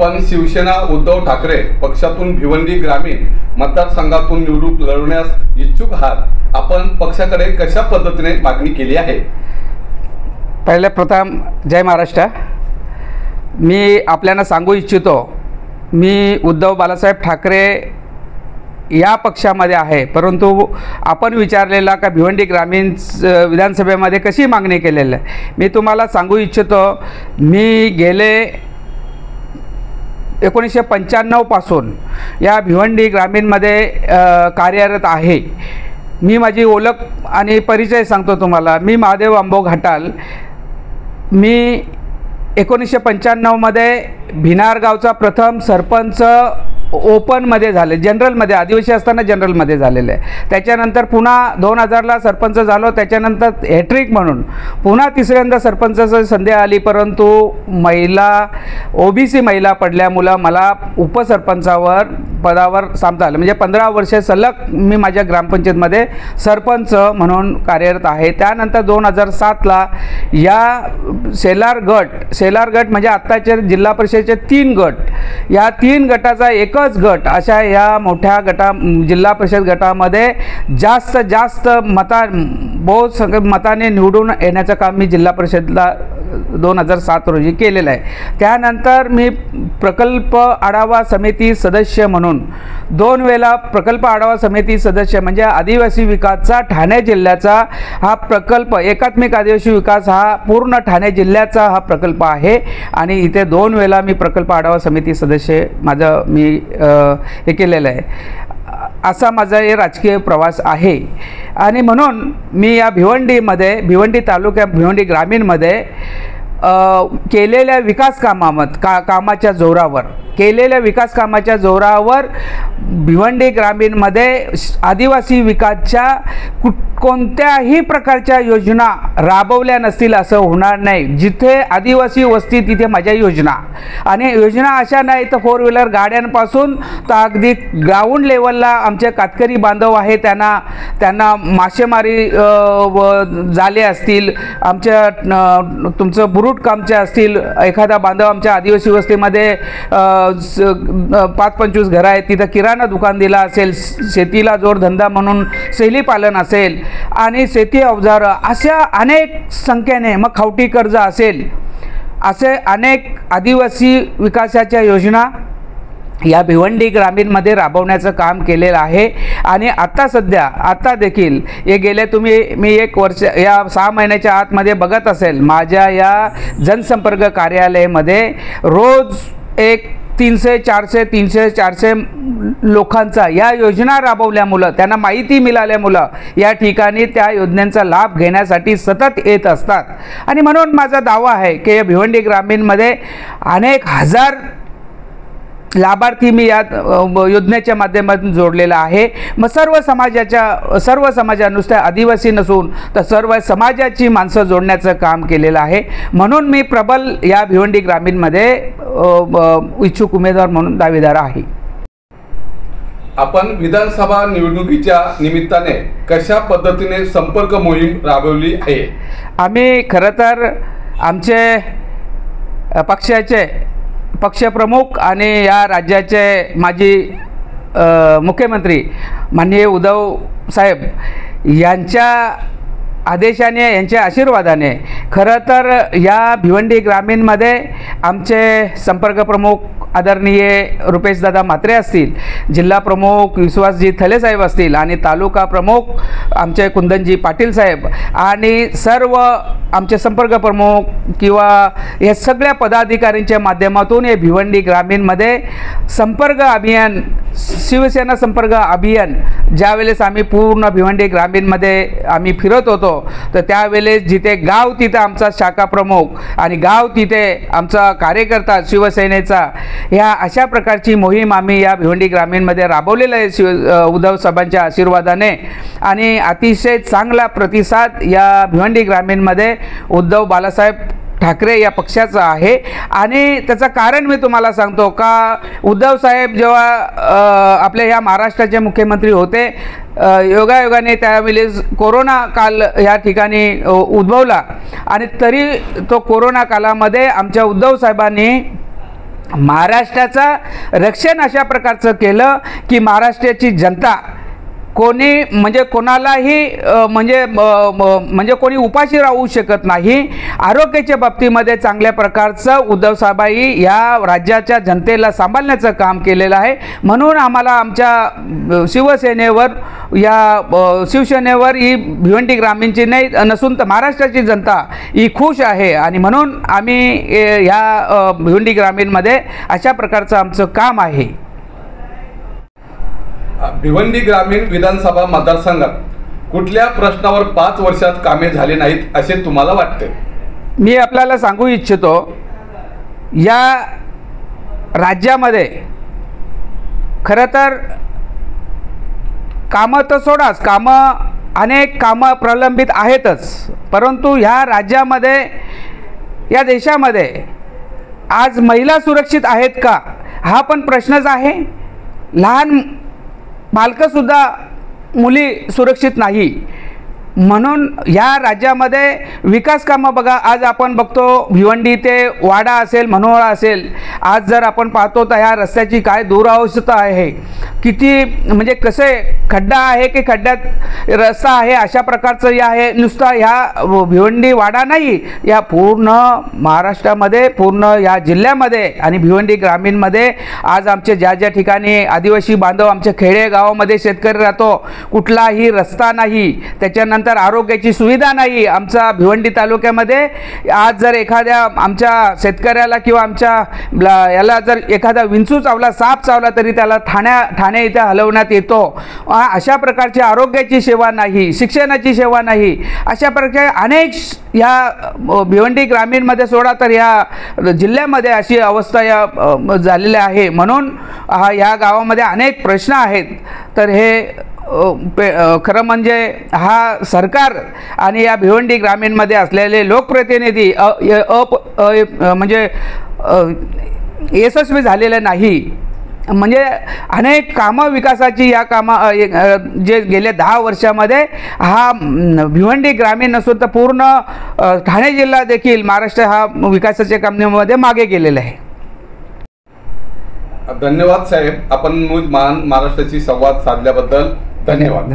आपण शिवसेना उद्धव ठाकरे पक्षातून भिवंडी ग्रामीण मतदारसंघातून निवडणूक लढवण्यास इच्छुक आहात। आपण पक्षाकडे कशा पद्धतीने मागणी केली आहे? पहिले प्रथम जय महाराष्ट्र। मी आपल्याला सांगू इच्छितो, मी उद्धव बाळासाहेब ठाकरे या पक्षामध्ये आहे, परंतु आपण विचारलेला का भिवंडी ग्रामीण विधानसभेमध्ये कशी मागणी केलेली आहे मी तुम्हाला सांगू इच्छितो। मी गेले 1995 पासून या भिवंडी ग्रामीणमध्ये कार्यरत आहे। मी माझी ओळख आणि परिचय सांगतो तुम्हाला। मी महादेव अंबो घाटाल। मी 1995 मध्ये भिनार गावचा प्रथम सरपंच ओपनमध्ये झाले, जनरलमध्ये, आदिवासी असताना जनरलमध्ये झालेले आहे। त्याच्यानंतर पुन्हा 2000ला सरपंच झालो। त्याच्यानंतर हॅट्रिक म्हणून पुन्हा तिसऱ्यांदा सरपंचाची संधी आली, परंतु महिला ओबीसी महिला पडल्यामुळे मला उपसरपंचावर पदावर थांबता आलं। म्हणजे 15 वर्षे सलग मी माझ्या ग्रामपंचायतमध्ये सरपंच म्हणून कार्यरत आहे। त्यानंतर 2007ला या शेलार गट म्हणजे आत्ताच्या जिल्हा परिषदेचे 3 गट, या 3 गटाचा एकच गट अशा या मोठ्या जिल्हा परिषद गटामध्ये जास्त बहुत मताने निवडून येण्याचं काम मी जिल्हा परिषदला 2007 रोजी केलेलं आहे। त्यानंतर मी प्रकल्प आढावा समिती सदस्य म्हणून 2 वेळा प्रकल्प आढावा समिती सदस्य म्हणजे आदिवासी विकासचा ठाणे जिल्ह्याचा हा प्रकल्प, एकात्मिक आदिवासी विकास हा पूर्ण ठाणे जिल्ह्याचा हा प्रकल्प आहे आणि इथे 2 वेळा मी प्रकल्प आढावा समिती सदस्य मी हे केलेलं आहे। असा माझा हे राजकीय प्रवास आहे आणि म्हणून मी या भिवंडी तालुक्यात भिवंडी ग्रामीणमध्ये केलेल्या विकास कामाच्या जोरावर भिवंडी ग्रामीणमध्ये आदिवासी विकासच्या कोणत्याही प्रकारच्या योजना राबवल्या नसतील असं होणार नाही। जिथे आदिवासी वस्ती तिथे माझ्या योजना, आणि योजना अशा नाही तर 4 व्हीलर गाड्यांपासून तर अगदी ग्राउंड लेवलला आमचे कातकरी बांधव आहे, त्यांना मासेमारी जाले असतील, आमच्या तुमचं बुरुट कामचे असतील, एखादा बांधव आमच्या आदिवासी वस्तीमध्ये 5-25 घरं आहेत, तिथं किराणा दुकान दिला असेल, शेतीला जोडधंदा म्हणून शेळी पालन असेल आणि शेती अवजारं, अशा अनेक संख्येने, मग खावटी कर्ज असेल, असे अनेक आदिवासी विकासाच्या योजना या भिवंडी ग्रामीणमध्ये राबवण्याचं काम केलेलं आहे। आणि आता देखील हे गेले मी 1 वर्ष या 6 महिन्याच्या आतमध्ये बघत असेल, माझ्या या जनसंपर्क कार्यालयामध्ये रोज 300-400 लोकांचा या योजना राबवल्यामुळं, त्यांना माहिती मिळाल्यामुळं या ठिकाणी त्या योजनांचा लाभ घेण्यासाठी सतत येत असतात। आणि म्हणून माझा दावा आहे की या भिवंडी ग्रामीणमध्ये अनेक हजार लाभार्थी मी या योजनेच्या माध्यमातून जोडलेला आहे। मग सर्व समाजा नुसत्या आदिवासी नसून तर सर्व समाजाची माणसं जोडण्याचं काम केलेलं आहे। म्हणून मी प्रबल या भिवंडी ग्रामीणमध्ये इच्छुक उमेदवार म्हणून दावेदार आहे। आपण विधानसभा निवडणुकीच्या निमित्ताने कशा पद्धतीने संपर्क मोहीम राबवली आहे? आम्ही खरं तर आमचे पक्षाचे पक्षप्रमुख आणि या राज्याचे माजी मुख्यमंत्री माननीय उद्धव साहेब यांच्या आदेशाने, यांच्या आशीर्वादाने खरं तर या भिवंडी ग्रामीणमध्ये आमचे संपर्क प्रमुख आदरणीय रुपेशदादा म्हात्रे असतील, जिल्हा प्रमुख विश्वासजी थले साहेब असतील आणि तालुका प्रमुख आमचे कुंदनजी पाटील साहेब आणि सर्व आमचे संपर्क प्रमुख किंवा या सगळ्या पदाधिकाऱ्यांच्या माध्यमातून हे भिवंडी ग्रामीणमध्ये संपर्क अभियान, शिवसेना संपर्क अभियान ज्यावेळेस आम्ही पूर्ण भिवंडी ग्रामीणमध्ये आम्ही फिरत होतो, तर त्यावेळेस जिथे गाव तिथे आमचा शाखा प्रमुख आणि गाव तिथे आमचा कार्यकर्ता शिवसेनेचा, ह्या अशा प्रकारची मोहीम आम्ही या भिवंडी ग्रामीणमध्ये राबवलेलं आहे उद्धव साहेबांच्या आशीर्वादाने। आणि अतिशय चांगला प्रतिसाद या भिवंडी ग्रामीणमध्ये उद्धव बाळासाहेब ठाकरे या पक्षाचा आहे। आणि त्याचं कारण मी तुम्हाला सांगतो का, उद्धव साहेब जेव्हा आपल्या ह्या महाराष्ट्राचे मुख्यमंत्री होते, योगायोगाने त्यावेळेस कोरोना काल या ठिकाणी उद्भवला आणि तरी तो कोरोना कालामध्ये आमच्या उद्धव साहेबांनी महाराष्ट्राचं रक्षण अशा प्रकारचं केलं की महाराष्ट्राची जनता कोणी म्हणजे कोणालाही म्हणजे कोणी उपाशी राहू शकत नाही. आरोग्याच्या बाबतीमध्ये चांगल्या प्रकारचं उद्धव साहेबांनी या राज्याच्या जनतेला सांभाळण्याचं काम केलेलं आहे. म्हणून आम्हाला आमच्या शिवसेनेवर ही भिवंडी ग्रामीणची नाही नसून तर महाराष्ट्राची जनता ही खुश आहे आणि म्हणून आम्ही ह्या भिवंडी ग्रामीणमध्ये अशा प्रकारचं आमचं काम आहे. भिवंडी ग्रामीण विधानसभा मतदारसंघात कुठल्या प्रश्नावर 5 वर्षात कामे झाली नाहीत असे तुम्हाला वाटते? मी आपल्याला सांगू इच्छितो, या राज्यामध्ये खरं तर कामं तर सोडाच, अनेक कामं प्रलंबित आहेतच, परंतु ह्या राज्यामध्ये या देशामध्ये आज महिला सुरक्षित आहेत का हा पण प्रश्नच आहे. लहान बालकंसुद्धा मुली सुरक्षित नाही. म्हणून ह्या राज्यामध्ये विकास कामं बघा, आज आपण बघतो भिवंडी ते वाडा असेल, मनोहळा असेल, आज जर आपण पाहतो तर ह्या रस्त्याची काय दुरावस्था आहे, किती म्हणजे कसे खड्डा आहे की खड्ड्यात रस्ता आहे अशा प्रकारचं हे आहे. नुसता ह्या भिवंडी वाडा नाही, या पूर्ण महाराष्ट्रामध्ये, पूर्ण या जिल्ह्यामध्ये आणि भिवंडी ग्रामीणमध्ये आज आमचे ज्या ठिकाणी आदिवासी बांधव आमच्या खेडेगावामध्ये शेतकरी राहतो, कुठलाही रस्ता नाही, त्याच्यानंतर आरोग्याची सुविधा नाही. आमचा भिवंडी तालुक्यामध्ये आज जर एखाद्या आमच्या शेतकऱ्याला किंवा आमच्या याला जर एखादा विंचू चावला, साप चावला तरी त्याला ठाणे इथे हलवण्यात येतो. अशा प्रकारची आरोग्याची सेवा नाही, शिक्षणाची सेवा नाही. अशा प्रकारे अनेक या भिवंडी ग्रामीणमध्ये सोडा तर या जिल्ह्यामध्ये अशी अवस्था या झालेली आहे. म्हणून या गावामध्ये अनेक प्रश्न आहेत. तर हे खरं म्हणजे हा सरकार आणि या भिवंडी ग्रामीणमध्ये असलेले लोकप्रतिनिधी म्हणजे यशस्वी झालेले नाही. म्हणजे अनेक कामं विकासाची या जे गेले 10 वर्षामध्ये हा भिवंडी ग्रामीण नसून तर पूर्ण ठाणे जिल्हा देखील महाराष्ट्र हा विकासाच्या कामामध्ये मागे गेलेला आहे. धन्यवाद साहेब, आपण न्यूज महाराष्ट्राची संवाद साधल्याबद्दल धन्यवाद.